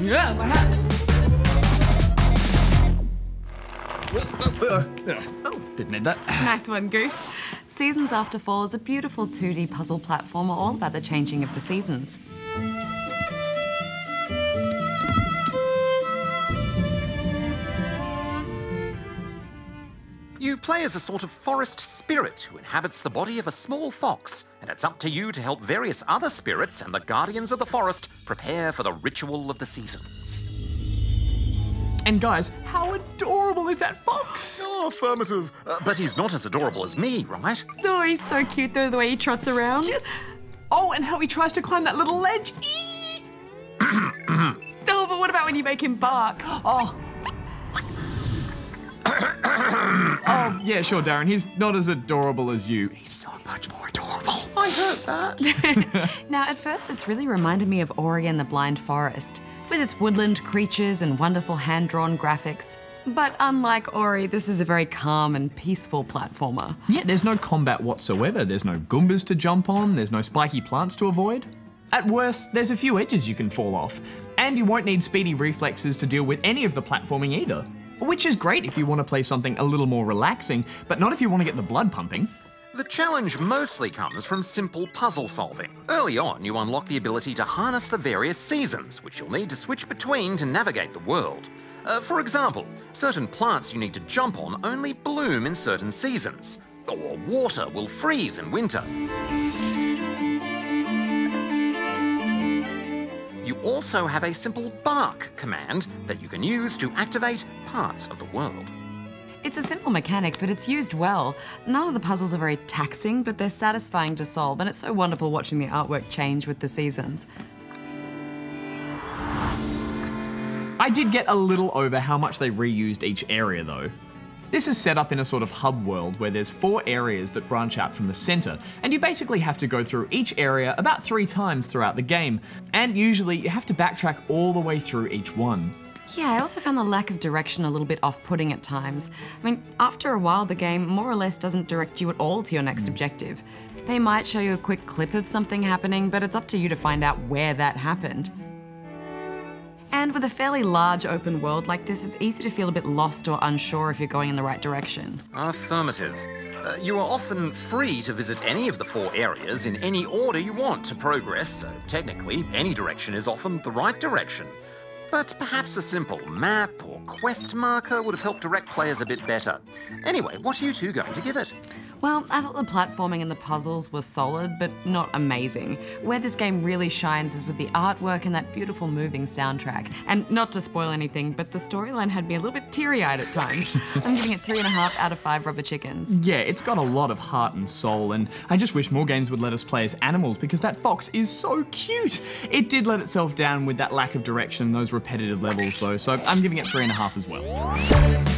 Yeah, my hat. Oh, didn't need that. Nice one, Goose. Seasons After Fall is a beautiful 2D puzzle platformer all about the changing of the seasons. You play as a sort of forest spirit who inhabits the body of a small fox, and it's up to you to help various other spirits and the guardians of the forest prepare for the ritual of the seasons. And guys, how adorable is that fox? Oh, affirmative. But he's not as adorable as me, right? Oh, he's so cute though, the way he trots around. Yes. Oh, and how he tries to climb that little ledge. Oh, but what about when you make him bark? Oh. Oh, yeah, sure, Darren. He's not as adorable as you. He's so much more adorable. I heard that. Now, at first, this really reminded me of Ori and the Blind Forest, with its woodland creatures and wonderful hand-drawn graphics. But unlike Ori, this is a very calm and peaceful platformer. Yeah, there's no combat whatsoever. There's no Goombas to jump on. There's no spiky plants to avoid. At worst, there's a few edges you can fall off. And you won't need speedy reflexes to deal with any of the platforming either. Which is great if you want to play something a little more relaxing, but not if you want to get the blood pumping. The challenge mostly comes from simple puzzle solving. Early on, you unlock the ability to harness the various seasons, which you'll need to switch between to navigate the world. For example, certain plants you need to jump on only bloom in certain seasons, or water will freeze in winter. You also have a simple bark command that you can use to activate parts of the world. It's a simple mechanic, but it's used well. None of the puzzles are very taxing, but they're satisfying to solve, and it's so wonderful watching the artwork change with the seasons. I did get a little over how much they reused each area though. This is set up in a sort of hub world where there's 4 areas that branch out from the center, and you basically have to go through each area about 3 times throughout the game, and usually you have to backtrack all the way through each one. Yeah, I also found the lack of direction a little bit off-putting at times. I mean, after a while, the game more or less doesn't direct you at all to your next objective. They might show you a quick clip of something happening, but it's up to you to find out where that happened. And with a fairly large open world like this, it's easy to feel a bit lost or unsure if you're going in the right direction. Affirmative. You are often free to visit any of the 4 areas in any order you want to progress, so technically, any direction is often the right direction. But perhaps a simple map or quest marker would have helped direct players a bit better. Anyway, what are you two going to give it? Well, I thought the platforming and the puzzles were solid, but not amazing. Where this game really shines is with the artwork and that beautiful moving soundtrack. And not to spoil anything, but the storyline had me a little bit teary-eyed at times. I'm giving it 3.5 out of 5 rubber chickens. Yeah, it's got a lot of heart and soul, and I just wish more games would let us play as animals because that fox is so cute. It did let itself down with that lack of direction and those repetitive levels though, so I'm giving it 3.5 as well.